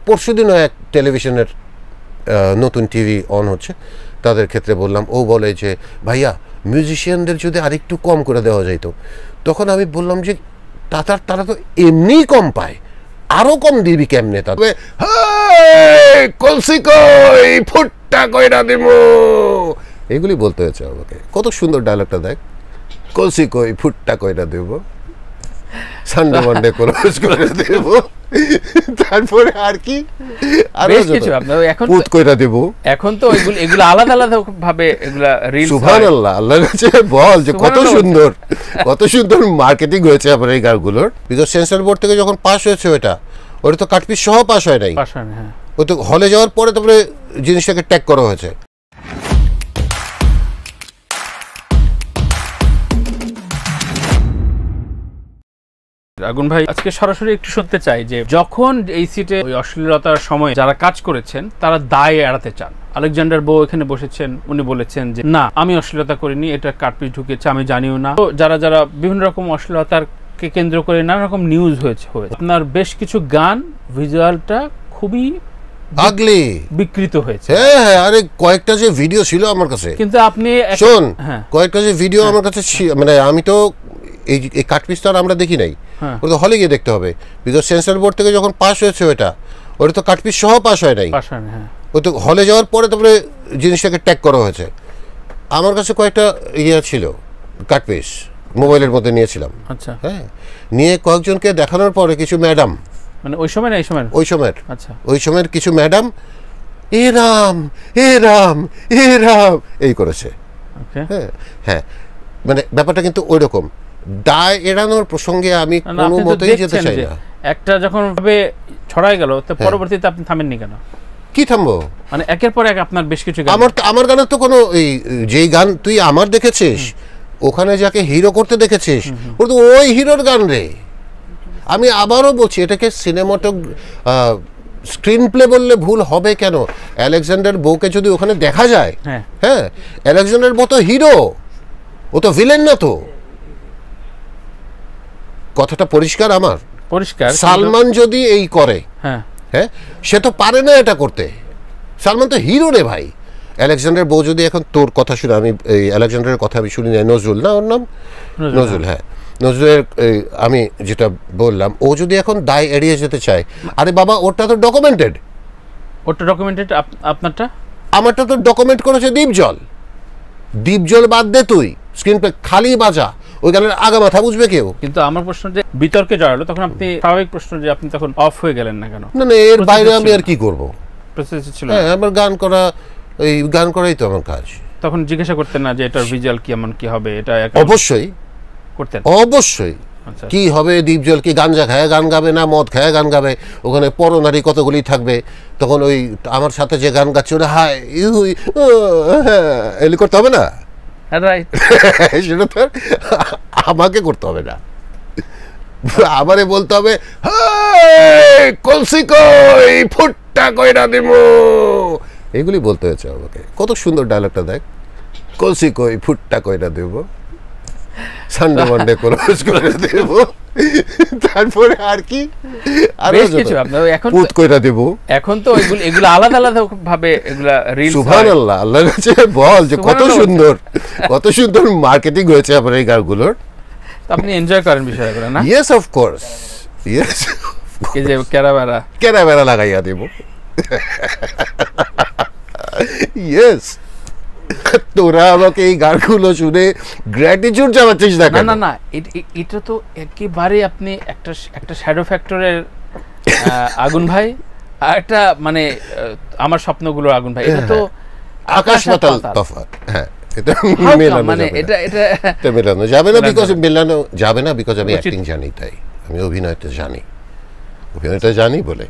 পরশুদিনও এক টেলিভিশনের নতুন টিভি অন হচ্ছে, তাদের ক্ষেত্রে বললাম, ও বলে যে ভাইয়া মিউজিশিয়ানদের যদি আরেকটু কম করে দেওয়া যাইতো। তখন আমি বললাম যে তারা তো এমনিই কম পায়, আরো কম দিবি কেমনে? তবে কলসি কই ফুটটা কইরা দিব, এগুলি বলতে হয়েছে আমাকে। কত সুন্দর ডায়লগটা দেখ, কলসি কই ফুটটা কইরা দেব, সানডে মানডে ক্লোজ করে দেব, তারপরে আর কি বেশ কিছু আপনারা এখন পুত কইরা দেব। এখন তো এগুলো আলাদা আলাদা ভাবে এগুলা রিলস। সুবহানাল্লাহ, আল্লাহর কাছে বল যে কত সুন্দর মার্কেটিং হয়েছে আমার এই গানগুলোর। বিকজ সেন্সর বোর্ড থেকে যখন পাস হয়েছে ওটা তো কাটপিস সহ পাস হয় নাই, হ্যাঁ, ওই তো হলে যাওয়ার পরে তারপরে জিনিসটাকে ট্যাগ করা হয়েছে। আগুন ভাই, আজকে সরাসরি একটু শুনতে চাই যে যখন এই সিটে ওই অশ্লীলতার সময় যারা কাজ করেছেন তারা দায় এড়াতে চান। আলেকজান্ডার বো এখানে বসেছেন, উনি বলেছেন যে না আমি অশ্লীলতা করিনি, এটা কাটপিস ঢুকেছে, আমি জানিও না। তো যারা বিভিন্ন রকম অশ্লীলতাকে কেন্দ্র করে নানা রকম নিউজ হয়েছে। আপনার বেশ কিছু গান ভিজুয়ালটা খুবই আগলি বিকৃত হয়েছে। হ্যাঁ, আরে কয়েকটা যে ভিডিও ছিল আমার কাছে, কিন্তু আপনি শোন, কয়েকটা যে ভিডিও আমার কাছে মানে আমি তো এই কাটপিস তো আর আমরা দেখি নাই, ওটা তো হলে গিয়ে দেখতে হবে। বিকজ সেন্সর বোর্ড থেকে যখন পাস হয়েছে ওটা তো কাটপিস সহ পাস হয় নাই, ওই তো হলে যাওয়ার পরে তারপরে জিনিসটাকে ট্যাগ করা হয়েছে। আমার কাছে কয়েকটা ছিল কাটপিস, মোবাইলের মধ্যে নিয়েছিলাম। আচ্ছা, হ্যাঁ, নিয়ে কয়েকজনকে দেখানোর পরে কিছু ম্যাডাম, মানে ওই সময় না এই সময়, ওই সময়ের, আচ্ছা ওই সময়ের কিছু ম্যাডাম এরাম এই করেছে। হ্যাঁ হ্যাঁ, মানে ব্যাপারটা কিন্তু ওই রকম। দায় এড়ানোর প্রসঙ্গে আমি কোনো মতেই যেতে চাই না। একটা যখন ভাবে ছড়াই গেল, তো পরবর্তীতে আপনি থামেননি কেন? কি থামবো? মানে একের পর এক আপনার বেশ কিছু গান। আমার গানের তো কোনো যেই গান তুই আমার দেখেছিস, ওখানে যাকে হিরো করতে দেখেছিস, ও তো ওই হিরোর গান রে। আমি আবারও বলছি, এটাকে স্ক্রিন প্লে বললে ভুল হবে কেন? আলেকজান্ডার বোকে যদি ওখানে দেখা যায়, হ্যাঁ, আলেকজান্ডার বো তো হিরো, ও তো ভিলেন না। তো কথাটা পরিষ্কার আমার, পরিষ্কার। সালমান যদি এই করে, হ্যাঁ, সে তো পারে না এটা করতে। সালমান তো হিরো রে ভাই। আলেকজান্ডার বো যদি এখন তোর কথা শুনে, আমি এই আলেকজান্ডারের কথা আমি শুনি নাই, নজরুল না ওর নাম, নজরুল, হ্যাঁ, নজরুলের আমি যেটা বললাম, ও যদি এখন দায় এড়িয়ে যেতে চায়, আরে বাবা ওটা তো ডকুমেন্টেড। আপনারটা? আমারটা তো ডকুমেন্ট করেছে দ্বীপজল বাদ দে, তুই স্ক্রিন প্লে খালি বাজা, ওই গানের আগা মাথা বুঝবে কেউ। কিন্তু আমার প্রশ্ন যে বিতর্কে জড়ালো, তখন আপনি স্বাভাবিক প্রশ্ন যে আপনি তখন অফ হয়ে গেলেন না কেন? না, এর বাইরে আমি আর কি করবো? হ্যাঁ, আমার গান করাই তো আমার কাজ। তখন জিজ্ঞাসা করতেন না যে এটার ভিজুয়াল কেমন, কি হবে? এটা অবশ্যই করতেন, অবশ্যই। কি হবে? দ্বীপজল কি গাঞ্জা খায় গান গাবে, না মদ খায় গান গাবে? ওখানে পরনারী কতগুলি থাকবে, তখন ওই আমার সাথে যে গান গাচ্ছে ওরা হায় এলি করতে হবে না, সেটা তো আমাকে করতে হবে না, আমারে বলতে হবে কলসি কই ফুটটা কইরা দিব, এগুলি বলতে হয়েছে আমাকে। কত সুন্দর ডায়লগটা দেখ, কলসি কই ফুটটা কইরা দেব, সানডে মানডে ক্লোজ করে দেব, তারপরে আর কি বেশ কিছু আপনারা এখন পুত কইরা দেব। এখন তো এগুলো আলাদা আলাদা ভাবে এগুলা রিলস। সুবহানাল্লাহ, আল্লাহর কাছে বল যে কত সুন্দর মার্কেটিং হয়েছে আমার এই গানগুলোর। আপনি এনজয় করেন বিষয়গুলো না? Yes of course, yes. এই যে কেরাবেরা লাগাইয়া দেব, ইয়েস। তোরা আমাকে এই গানগুলো শুনে গ্র্যাটিটিউড জানাচ্ছিস না? না না, এটা তো একেবারে আপনি একটা শ্যাডো ফ্যাক্টরের আগুন ভাই, আর একটা মানে আমার স্বপ্নগুলোর আগুন ভাই। এটা তো আকাশ পাতাল তফাৎ। হ্যাঁ, এটা মেলানো যাবে না, বিকজ আমি অ্যাক্টিং জানি, তাই আমি অভিনয়টা জানি বলে।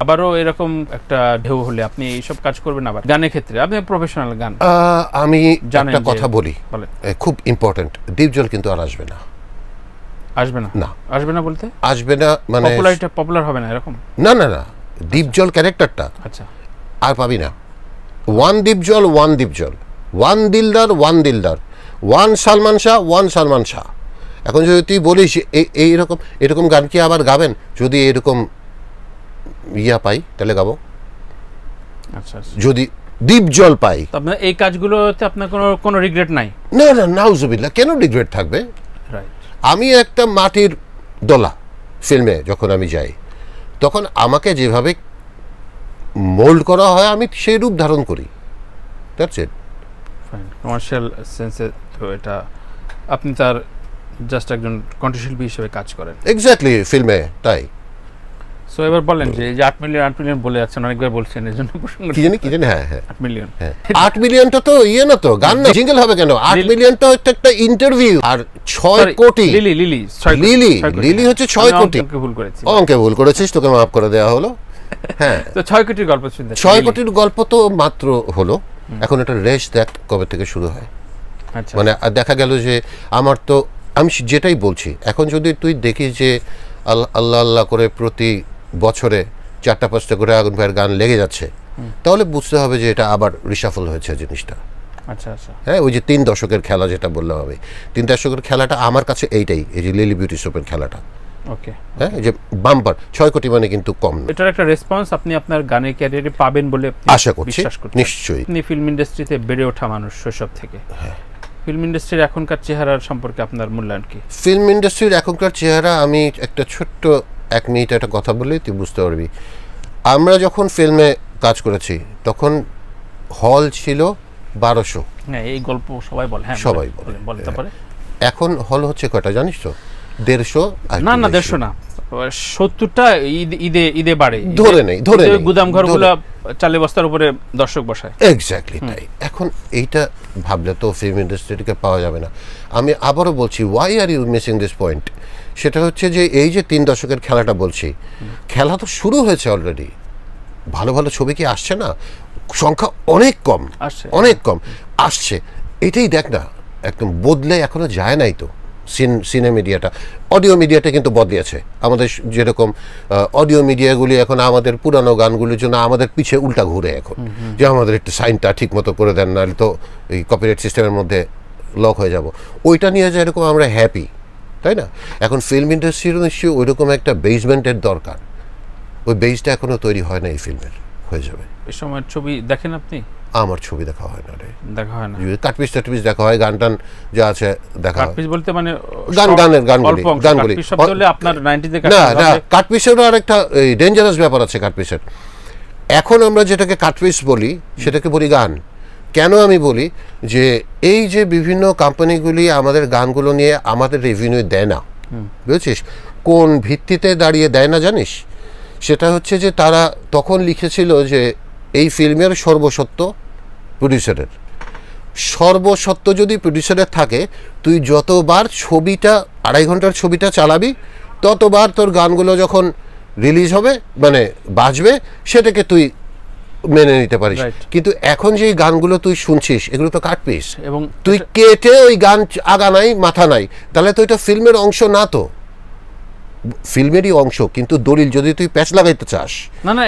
আবারও এরকম একটা ঢেউ হলে আপনি এইসব কাজ করবেন? আবার গানের ক্ষেত্রে আপনি প্রফেশনাল গান, আমি একটা কথা বলি, খুব ইম্পর্টেন্ট, দ্বীপজল কিন্তু আর আসবে না। আসবে না বলতে? আসবে না মানে পপুলার হবে না এরকম? না, দ্বীপজল ক্যারেক্টারটা আচ্ছা আর পাবি না। One Dipjol, one Dildar, one Salman Shah. এখন যদি তুই বলিস এরকম গান কি আবার গাবেন? যদি এরকম ইয়া পাই তাহলে গাবো। আচ্ছা, যদি ডিপ জল পাই। আপনার এই কাজগুলোতে আপনার কোনো রিগ্রেট নাই? না না, নাউজুবিল্লাহ, কেন রিগ্রেট থাকবে? আমি একটা মাটির দোলা ফিল্মে যখন আমি যাই, তখন আমাকে যেভাবে মোল্ড করা হয় আমি সেই রূপ ধারণ করি। That's it. ফাইন। কমার্শিয়াল সেন্সে তো এটা আপনি তার জাস্ট একজন কন্টেন্টশিল্পী হিসেবে কাজ করেন। এক্স্যাক্টলি, ফিল্মে তাই। সো এবার বলেন যে 8 মিলিয়ন বলে যাচ্ছেন, অনেকবার বলছেন, এর জন্য কি জানি হ্যাঁ 8 মিলিয়ন। 8 মিলিয়নটা তো ইয়ে না, তো গান না, জিঙ্গেল হবে কেন? 8 মিলিয়নটা হচ্ছে একটা ইন্টারভিউ। আর 6 কোটি লিলি হচ্ছে 6 কোটি। অঙ্কে ভুল করেছিস, তোকে মাফ করে দেওয়া হলো। হ্যাঁ, তো 6 কোটির গল্প শুনতে, 6 কোটির গল্প তো মাত্র হলো। এখন এটা রেস দেখ কবে থেকে শুরু হয়। আচ্ছা, মানে দেখা গেল যে আমার তো, আমি যেটাই বলছি, এখন যদি তুই দেখিস যে আল্লাহ আল্লাহ করে প্রতি বছরে 4-5টা করে আগুন ভাইয়ের গান লেগে যাচ্ছে, তাহলে বুঝতে হবে যে এটা আবার রিশাফল হয়েছে জিনিসটা। আচ্ছা আচ্ছা, হ্যাঁ, ওই যে 3 দশকের খেলা যেটা বললাম আমি, 3 দশকের খেলাটা আমার কাছে এইটাই, এই যে লিলি বিউটি সোপের খেলাটা। ওকে, হ্যাঁ, এই যে বাম্পার 6 কোটি মানে কিন্তু কম না। এটার একটা রেসপন্স আপনি আপনার গানের ক্যারিয়ারে পাবেন বলে আশা করছি, নিশ্চয়ই। আপনি ফিল্ম ইন্ডাস্ট্রিতে বেড়ে ওঠা মানুষ শৈশব থেকে, ফিল্ম ইন্ডাস্ট্রির এখনকার চেহারার সম্পর্কে আপনার মূল্যায়ন কি? ফিল্ম ইন্ডাস্ট্রির এখনকার চেহারা, আমি একটা ছোট্ট 1 মিনিট একটা কথা বললেই তুই বুঝতে পারবি। আমরা যখন ফিল্মে কাজ করেছি তখন হল ছিল 1200। হ্যাঁ, এই গল্প সবাই বলে। হ্যাঁ, সবাই বলে। এখন হল হচ্ছে কয়টা জানিস তো? 150। না না, 150 না, 70টা ঈদে বাড়ে, ধরে নেই, গুদাম ঘরগুলো চালে বস্তার উপরে দর্শক বসায়। এক্স্যাক্টলি তাই। এখন এইটা ভাবলে তো ফিল্ম ইন্ডাস্ট্রিকে পাওয়া যাবে না। আমি আবারও বলছি, why are you missing this point? সেটা হচ্ছে যে এই যে 3 দশকের খেলাটা বলছি, খেলা তো শুরু হয়েছে অলরেডি। ভালো ভালো ছবি কি আসছে না? সংখ্যা অনেক কম, অনেক কম আসছে। এটাই দেখ না, একদম বদলে এখনো যায় নাই তো সিনে মিডিয়াটা। অডিও মিডিয়াটা কিন্তু বদলিয়েছে আমাদের, যেরকম অডিও মিডিয়াগুলি এখন আমাদের পুরানো গানগুলির জন্য আমাদের পিছে উল্টা ঘুরে এখন, যে আমাদের একটু সাইনটা ঠিক মতো করে দেন, নাহলে তো এই কপিরাইট সিস্টেমের মধ্যে লক হয়ে যাব। ওইটা নিয়ে যেরকম আমরা হ্যাপি, তাই না? এখন ফিল্ম ইন্ডাস্ট্রির নিশ্চয়ই ওইরকম একটা বেসমেন্টের দরকার। ওই বেসটা এখনো তৈরি হয় না, এই ফিল্মের হয়ে যাবে। এই সময় ছবি দেখেন আপনি? আমার ছবি দেখা হয় না রে, দেখা হয় না। কাটপিস টাটপিস দেখা হয়, গান টান যা আছে দেখা হয়। কাটপিস বলতে মানে গানগুলি আপনার 90 তে না না, কাটপিসেরও আরেকটা ডেঞ্জারাস ব্যাপার আছে কাটপিসের। এখন আমরা যেটাকে কাটপিস বলি সেটাকে বলি গান। কেন আমি বলি যে এই যে বিভিন্ন কোম্পানিগুলি আমাদের গানগুলো নিয়ে আমাদের রেভিনিউ দেয় না, বুঝছিস? কোন ভিত্তিতে দাঁড়িয়ে দেয় না জানিস? সেটা হচ্ছে যে তারা তখন লিখেছিল যে এই ফিল্মের সর্বসত্ব প্রডিউসারের। সর্বসত্ব যদি প্রডিউসারের থাকে, তুই যতবার ছবিটা 2.5 ঘন্টার ছবিটা চালাবি, ততবার তোর গানগুলো যখন রিলিজ হবে মানে বাজবে, সেটাকে তুই মেনে নিতে পারিস। কিন্তু এখন যে গানগুলো তুই শুনছিস এগুলো তো কাটপিস, এবং তুই কেটে ওই গান আগা নাই মাথা নাই, তাহলে তো এটা ফিল্মের অংশ না, তো ফিল্মেরই অংশ, কিন্তু দলিল যদি তুই প্যাচ লাগাইতে চাস, না না,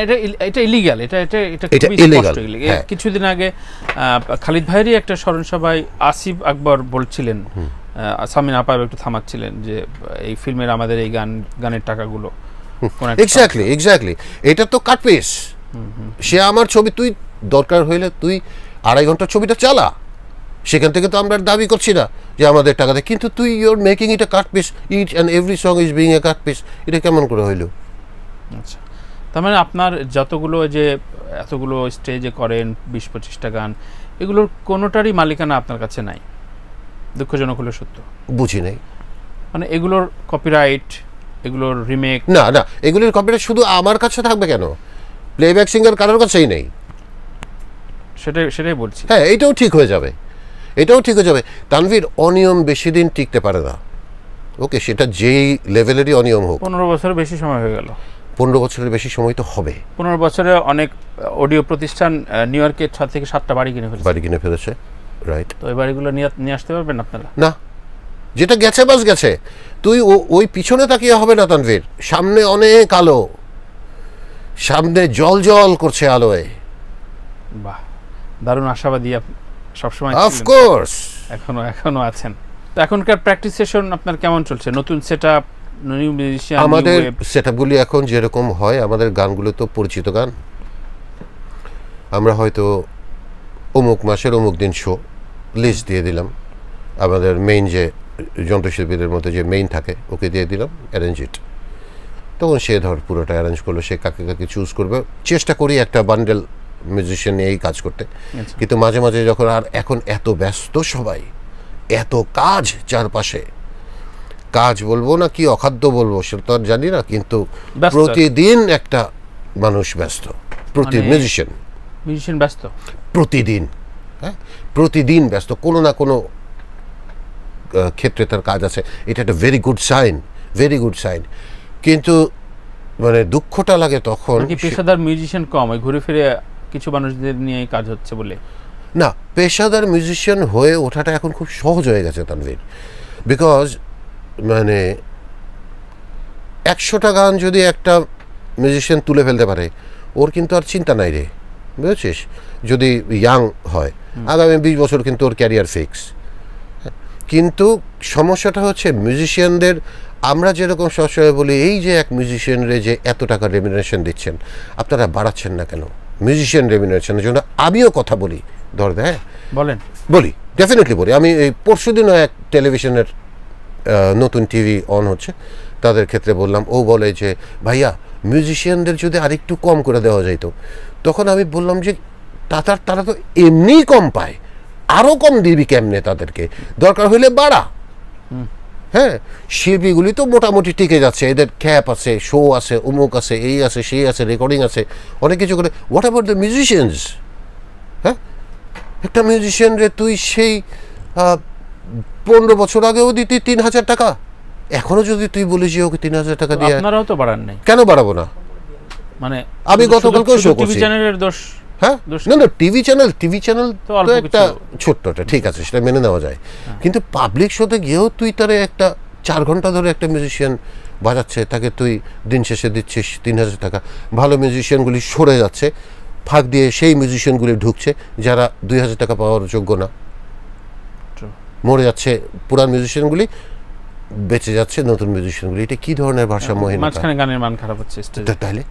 এটা ইলিগাল। এটা ইলিগাল। কিছুদিন আগে খালিদ ভাইয়েরই একটা স্মরণ সভায় আসিফ আকবর বলছিলেন, সামিন আপা একটু থামাচ্ছিলেন যে এই ফিল্মের আমাদের এই গানের টাকাগুলো। এক্স্যাক্টলি এটা তো কাটপিস। সে আমার ছবি, তুই দরকার হইলে তুই 2.5 ঘন্টার ছবিটা চালা, সেখান থেকে তো আমরা দাবি করছি না যে আমাদের টাকা দেয়, কিন্তু তুই you're making it a cut piece, each and every song is being a cut piece. এটা কেমন করে হইল? আচ্ছা, তার মানে আপনার যতগুলো যে এতগুলো স্টেজে করেন 20-25টা গান, এগুলোর কোনোটারই মালিকানা আপনার কাছে নাই? দুঃখজনক হলো সত্য। বুঝি নাই মানে এগুলোর কপিরাইট, এগুলোর রিমেক? না না, এগুলোর কপিরাইট শুধু আমার কাছে থাকবে কেন? প্লেব্যাক সিঙ্গার কারোর কাছেই নেই। সেটাই বলছি। হ্যাঁ, এটাও ঠিক হয়ে যাবে, তানভীর, অনিয়ম বেশি দিন টিকতে পারে না। ওকে, সেটা যেই লেভেলেরই অনিয়ম হোক। 15 বছরের বেশি সময় হয়ে গেল। 15 বছরের বেশি সময় তো হবে। 15 বছরে অনেক অডিও প্রতিষ্ঠান নিউ ইয়র্কে 6 থেকে 7টা বাড়ি কিনে ফেলেছে। রাইট। তো এই বাড়িগুলো নিয়ে আসতে পারবেন আপনারা? না, যেটা গেছে বাস গেছে। তুই ওই পিছনে তাকিয়ে হবে না তানভীর, সামনে অনেক আলো, সামনে জল জল করছে আলোয়। বাহ, দারুণ আশাবাদী সবসময়। অফকোর্স এখনো আছেন। তো এখনকার প্র্যাকটিস সেশন আপনার কেমন চলছে? নতুন সেটআপ, আমাদের সেটআপগুলি এখন যেরকম হয়, আমাদের গানগুলো তো পরিচিত গান, আমরা হয়তো অমুক মাসের অমুক দিন শো লিস্ট দিয়ে দিলাম, আমাদের মেইন যে যন্ত্রশিল্পীদের মধ্যে যে মেইন থাকে ওকে দিয়ে দিলাম অ্যারেঞ্জ ইট, তখন সে ধর পুরোটা অ্যারেঞ্জ করলো, সে কাকে কাকে চুজ করবে। চেষ্টা করি একটা বান্ডেল মিউজিশিয়ান নিয়েই কাজ করতে, কিন্তু মাঝে মাঝে যখন আর এখন এত ব্যস্ত সবাই, এত কাজ চারপাশে, কাজ বলবো না কি অখাদ্য বলবো সেটা তো আর জানি না, কিন্তু প্রতিদিন একটা মানুষ ব্যস্ত, প্রতি মিউজিশিয়ান ব্যস্ত প্রতিদিন, হ্যাঁ প্রতিদিন ব্যস্ত, কোনো না কোনো ক্ষেত্রে তার কাজ আছে। এটা একটা ভেরি গুড সাইন, কিন্তু মানে দুঃখটা লাগে তখন। পেশাদার মিউজিশিয়ান কম, ঘুরে ফিরে কিছু মানুষদের নিয়ে কাজ হচ্ছে বলে না, পেশাদার মিউজিশিয়ান হয়ে ওঠাটা এখন খুব সহজ হয়ে গেছে তানভীর, বিকজ মানে 100টা গান যদি একটা মিউজিশিয়ান তুলে ফেলতে পারে, ওর কিন্তু আর চিন্তা নাই রে, বুঝেছিস? যদি ইয়াং হয়, আগামী 20 বছর কিন্তু ওর ক্যারিয়ার ফিক্স। কিন্তু সমস্যাটা হচ্ছে মিউজিশিয়ানদের, আমরা যেরকম সবসময় বলি এই যে এক মিউজিশিয়ানরে যে এত টাকা রেমিনারেশন দিচ্ছেন, আপনারা বাড়াচ্ছেন না কেন মিউজিশিয়ান রেমিনারেশনের জন্য? আমিও কথা বলি, হ্যাঁ বলি, ডেফিনেটলি বলি। আমি এই পরশুদিনও এক টেলিভিশনের নতুন টিভি অন হচ্ছে, তাদের ক্ষেত্রে বললাম, ও বলে যে ভাইয়া মিউজিশিয়ানদের যদি আরেকটু কম করে দেওয়া যাইতো। তখন আমি বললাম যে তারা তো এমনিই কম পায়, আরও কম দিবি কেমনে তাদেরকে? দরকার হইলে বাড়া। হ্যাঁ, শিল্পীগুলি তো মোটামুটি টিকে যাচ্ছে, এদের ক্যাপ আছে, শো আছে, অমুক আছে, এই আছে, সেই আছে, রেকর্ডিং আছে, অনেক কিছু করে। What about the musicians? হ্যাঁ, একটা মিউজিশিয়ান রে তুই সেই 15 বছর আগেও দিতি 3000 টাকা, এখনো যদি তুই বলিস যে ওকে 3000 টাকা দিয়ে, আপনারাও তো বাড়ান নাই, কেন বাড়াবো না? মানে আমি গতকালকেও শো করছি, চ্যানেলের দোষ। হ্যাঁ, না টিভি চ্যানেল তো একটা ছোট্টটা, ঠিক আছে, সেটা মেনে নেওয়া যায়, কিন্তু পাবলিক শোতে গিয়েও তুই তারে একটা 4 ঘন্টা ধরে একটা মিউজিশিয়ান বাজাচ্ছে, তাকে তুই দিন শেষে দিচ্ছিস 3000 টাকা। ভালো মিউজিশিয়ানগুলি সরে যাচ্ছে, ফাঁক দিয়ে সেই মিউজিশিয়ানগুলি ঢুকছে যারা 2000 টাকা পাওয়ার যোগ্য না, মরে যাচ্ছে পুরান মিউজিশিয়ানগুলি, বেঁচে যাচ্ছে নতুন মিউজিশিয়ানগুলি। এটা কি ধরনের ভারসাম্যহীনতা? মাঝখানে গানের মান খারাপ হচ্ছে, তাহলে